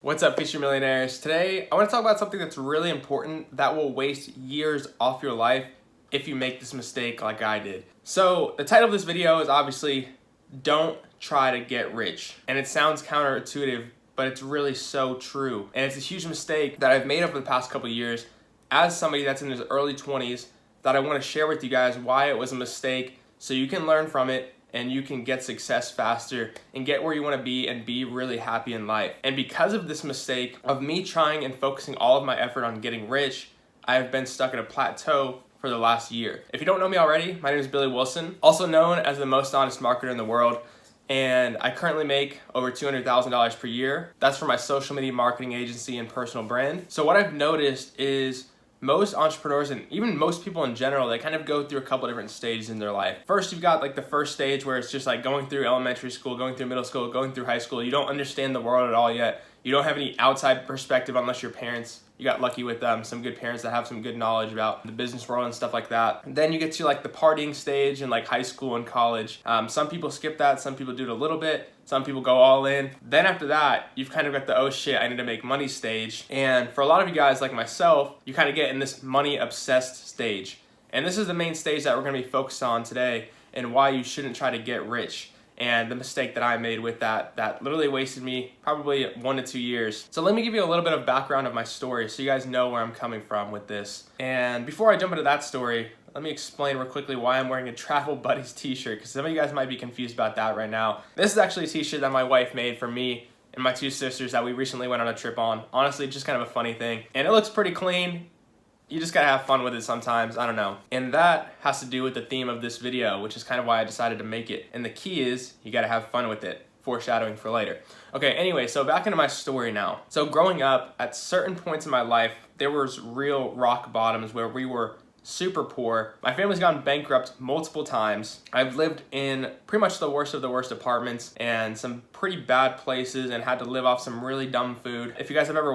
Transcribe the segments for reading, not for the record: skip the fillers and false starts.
What's up, future millionaires? Today, I want to talk about something that's really important that will waste years off your life if you make this mistake like I did. So, the title of this video is obviously, don't try to get rich. And it sounds counterintuitive, but it's really so true. And it's a huge mistake that I've made over the past couple of years as somebody that's in his early 20s that I want to share with you guys why it was a mistake so you can learn from it and you can get success faster and get where you want to be and be really happy in life. And because of this mistake of me trying and focusing all of my effort on getting rich, I have been stuck at a plateau for the last year. If you don't know me already, my name is Billy Willson, also known as the most honest marketer in the world. And I currently make over $200,000 per year. That's for my social media marketing agency and personal brand. So what I've noticed is most entrepreneurs and even most people in general, they kind of go through a couple different stages in their life. First, you've got like the first stage where it's just like going through elementary school, going through middle school, going through high school. You don't understand the world at all yet. You don't have any outside perspective unless your parents, you got lucky with some good parents that have some good knowledge about the business world and stuff like that. And then you get to like the partying stage in like high school and college. Some people skip that, some people do it a little bit, some people go all in. Then after that, you've kind of got the oh shit, I need to make money stage. And for a lot of you guys like myself, you kind of get in this money obsessed stage. And this is the main stage that we're gonna be focused on today and why you shouldn't try to get rich. And the mistake that I made with that literally wasted me probably 1 to 2 years. So let me give you a little bit of background of my story so you guys know where I'm coming from with this. And before I jump into that story, let me explain real quickly why I'm wearing a Travel Buddies t-shirt, because some of you guys might be confused about that right now. This is actually a t-shirt that my wife made for me and my 2 sisters that we recently went on a trip on. Honestly, just kind of a funny thing. And it looks pretty clean. You just gotta have fun with it sometimes, I don't know. And that has to do with the theme of this video, which is kind of why I decided to make it. And the key is, you gotta have fun with it. Foreshadowing for later. Okay, anyway, so back into my story now. So growing up, at certain points in my life, there was real rock bottoms where we were super poor. My family's gone bankrupt multiple times. I've lived in pretty much the worst of the worst apartments and some pretty bad places and had to live off some really dumb food. If you guys have ever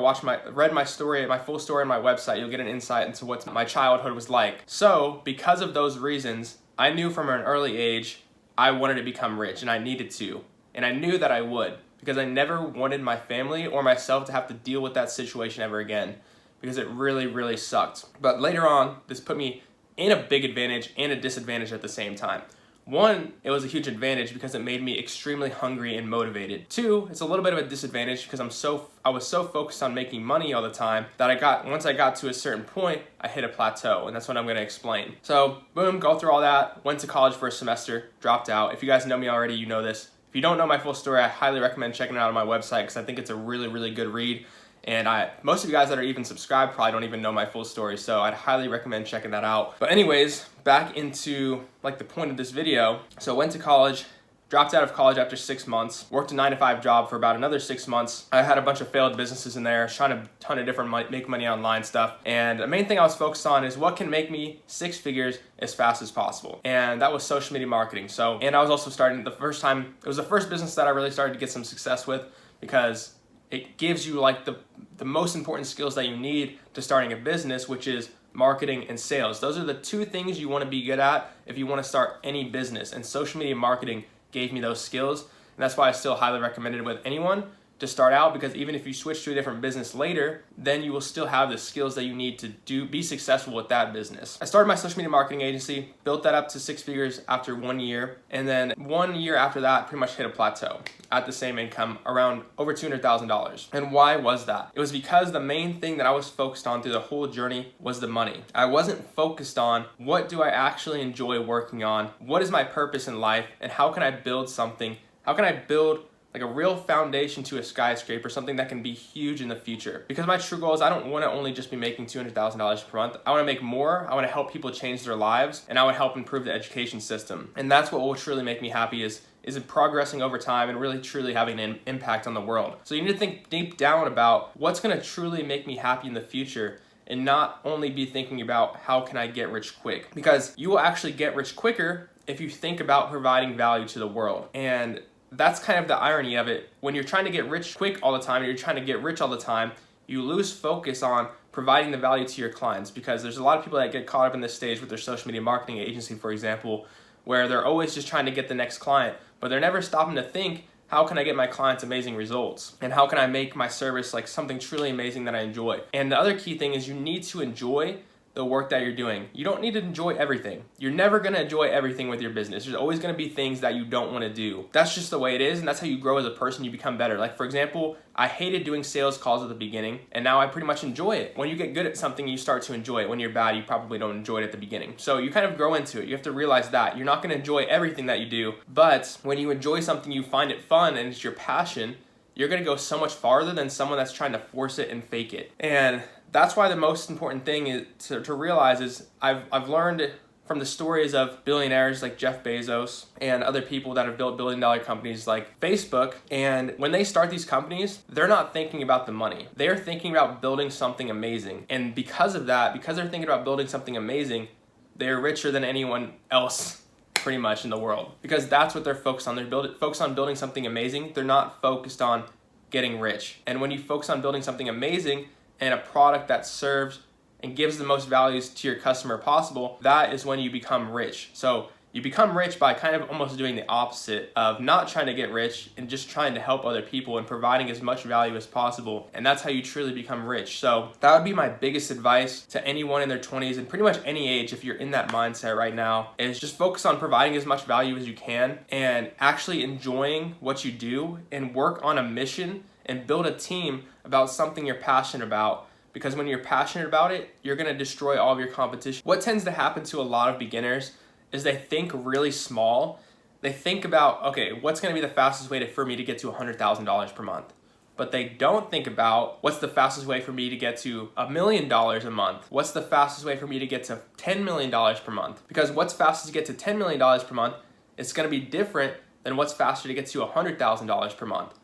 read my story, my full story on my website, you'll get an insight into what my childhood was like. So because of those reasons, I knew from an early age I wanted to become rich and I needed to. And I knew that I would because I never wanted my family or myself to have to deal with that situation ever again, because it really, really sucked. But later on, this put me in a big advantage and a disadvantage at the same time. One, it was a huge advantage because it made me extremely hungry and motivated. Two, it's a little bit of a disadvantage because I was so focused on making money all the time that once I got to a certain point, I hit a plateau, and that's what I'm gonna explain. So, boom, go through all that, went to college for a semester, dropped out. If you guys know me already, you know this. If you don't know my full story, I highly recommend checking it out on my website because I think it's a really, really good read. And most of you guys that are even subscribed probably don't even know my full story, so I'd highly recommend checking that out. But anyways, back into like the point of this video. So went to college, dropped out of college after 6 months, worked a 9-to-5 job for about another 6 months. I had a bunch of failed businesses in there, trying a ton of different make money online stuff. And the main thing I was focused on is what can make me 6 figures as fast as possible. And that was social media marketing. And I was also it was the first business that I really started to get some success with because it gives you like the most important skills that you need to starting a business, which is marketing and sales. Those are the 2 things you want to be good at if you want to start any business. And social media marketing gave me those skills. And that's why I still highly recommend it with anyone to start out, because even if you switch to a different business later, then you will still have the skills that you need to be successful with that business. I started my social media marketing agency, built that up to 6 figures after 1 year, and then 1 year after that, pretty much hit a plateau at the same income, around over $200,000. And why was that? It was because the main thing that I was focused on through the whole journey was the money. I wasn't focused on what do I actually enjoy working on, what is my purpose in life, and how can I build something, how can I build like a real foundation to a skyscraper, something that can be huge in the future. Because my true goal is I don't want to only just be making $200,000 per month. I want to make more. I want to help people change their lives, and I want to help improve the education system. And that's what will truly make me happy is progressing over time and really truly having an impact on the world. So you need to think deep down about what's going to truly make me happy in the future, and not only be thinking about how can I get rich quick. Because you will actually get rich quicker if you think about providing value to the world. And that's kind of the irony of it. When you're trying to get rich quick all the time, and you're trying to get rich all the time, you lose focus on providing the value to your clients, because there's a lot of people that get caught up in this stage with their social media marketing agency, for example, where they're always just trying to get the next client, but they're never stopping to think how can I get my clients amazing results? And how can I make my service like something truly amazing that I enjoy? And the other key thing is you need to enjoy the work that you're doing. You don't need to enjoy everything. You're never gonna enjoy everything with your business. There's always gonna be things that you don't wanna do. That's just the way it is, and that's how you grow as a person, you become better. Like for example, I hated doing sales calls at the beginning, and now I pretty much enjoy it. When you get good at something, you start to enjoy it. When you're bad, you probably don't enjoy it at the beginning. So you kind of grow into it. You have to realize that. You're not gonna enjoy everything that you do, but when you enjoy something, you find it fun and it's your passion, you're gonna go so much farther than someone that's trying to force it and fake it. And that's why the most important thing is to realize is I've learned from the stories of billionaires like Jeff Bezos and other people that have built billion-dollar companies like Facebook. And when they start these companies, they're not thinking about the money. They're thinking about building something amazing. And because of that, because they're thinking about building something amazing, they're richer than anyone else pretty much in the world. Because that's what they're focused on. They're focused on building something amazing. They're not focused on getting rich. And when you focus on building something amazing, and a product that serves and gives the most values to your customer possible, that is when you become rich. So you become rich by kind of almost doing the opposite of not trying to get rich and just trying to help other people and providing as much value as possible. And that's how you truly become rich. So that would be my biggest advice to anyone in their 20s and pretty much any age if you're in that mindset right now, is just focus on providing as much value as you can and actually enjoying what you do and work on a mission and build a team about something you're passionate about. Because when you're passionate about it, you're gonna destroy all of your competition. What tends to happen to a lot of beginners is they think really small. They think about, okay, what's gonna be the fastest way for me to get to $100,000 per month? But they don't think about what's the fastest way for me to get to $1 million a month? What's the fastest way for me to get to $10 million per month? Because what's fastest to get to $10 million per month is gonna be different than what's faster to get to $100,000 per month.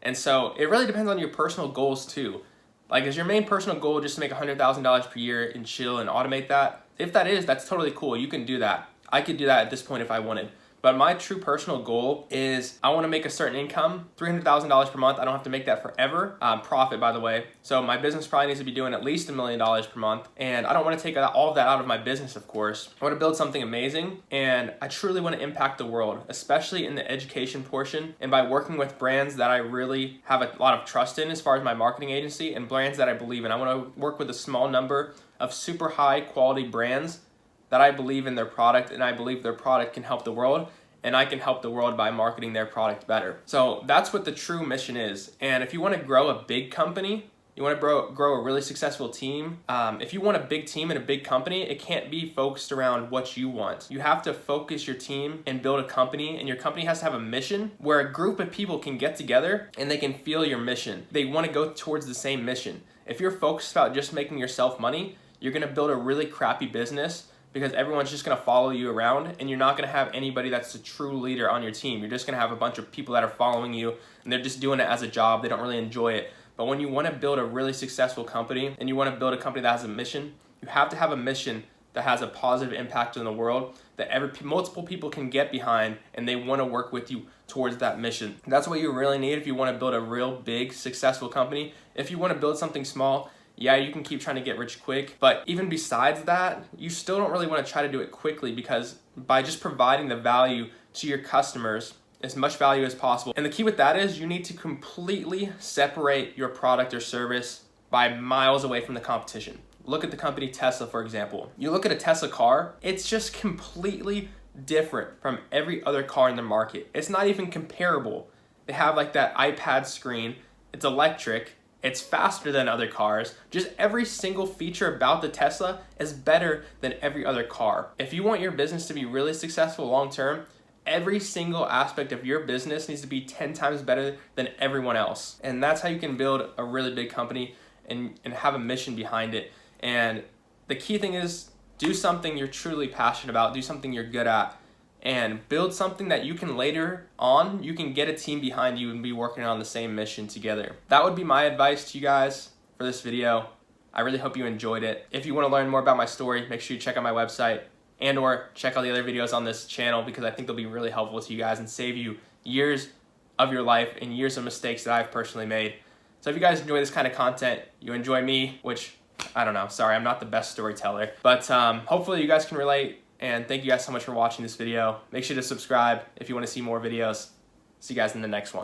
And so it really depends on your personal goals too. Like, is your main personal goal just to make $100,000 per year and chill and automate that? If that is, that's totally cool. You can do that. I could do that at this point if I wanted. But my true personal goal is I want to make a certain income, $300,000 per month. I don't have to make that forever. Profit, by the way. So my business probably needs to be doing at least $1 million per month. And I don't want to take all of that out of my business, of course. I want to build something amazing. And I truly want to impact the world, especially in the education portion. And by working with brands that I really have a lot of trust in as far as my marketing agency and brands that I believe in. I want to work with a small number of super high quality brands that I believe in their product, and I believe their product can help the world, and I can help the world by marketing their product better. So that's what the true mission is. And if you want to grow a big company, you want to grow a really successful team, if you want a big team and a big company, it can't be focused around what you want. You have to focus your team and build a company, and your company has to have a mission where a group of people can get together and they can feel your mission. They want to go towards the same mission. If you're focused about just making yourself money, you're going to build a really crappy business because everyone's just going to follow you around, and you're not going to have anybody that's a true leader on your team. You're just going to have a bunch of people that are following you, and they're just doing it as a job. They don't really enjoy it. But when you want to build a really successful company and you want to build a company that has a mission, you have to have a mission that has a positive impact in the world that multiple people can get behind, and they want to work with you towards that mission. That's what you really need if you want to build a real big, successful company. If you want to build something small, yeah, you can keep trying to get rich quick, but even besides that, you still don't really want to try to do it quickly, because by just providing the value to your customers, as much value as possible. And the key with that is you need to completely separate your product or service by miles away from the competition. Look at the company Tesla, for example. You look at a Tesla car, it's just completely different from every other car in the market. It's not even comparable. They have like that iPad screen, it's electric, it's faster than other cars. Just every single feature about the Tesla is better than every other car. If you want your business to be really successful long term, every single aspect of your business needs to be 10 times better than everyone else. And that's how you can build a really big company and have a mission behind it. And the key thing is do something you're truly passionate about, do something you're good at, and build something that you can later on, you can get a team behind you and be working on the same mission together. That would be my advice to you guys for this video. I really hope you enjoyed it. If you want to learn more about my story, make sure you check out my website and or check out the other videos on this channel, because I think they'll be really helpful to you guys and save you years of your life and years of mistakes that I've personally made. So if you guys enjoy this kind of content, you enjoy me, which I don't know, sorry, I'm not the best storyteller, but hopefully you guys can relate. And thank you guys so much for watching this video. Make sure to subscribe if you want to see more videos. See you guys in the next one.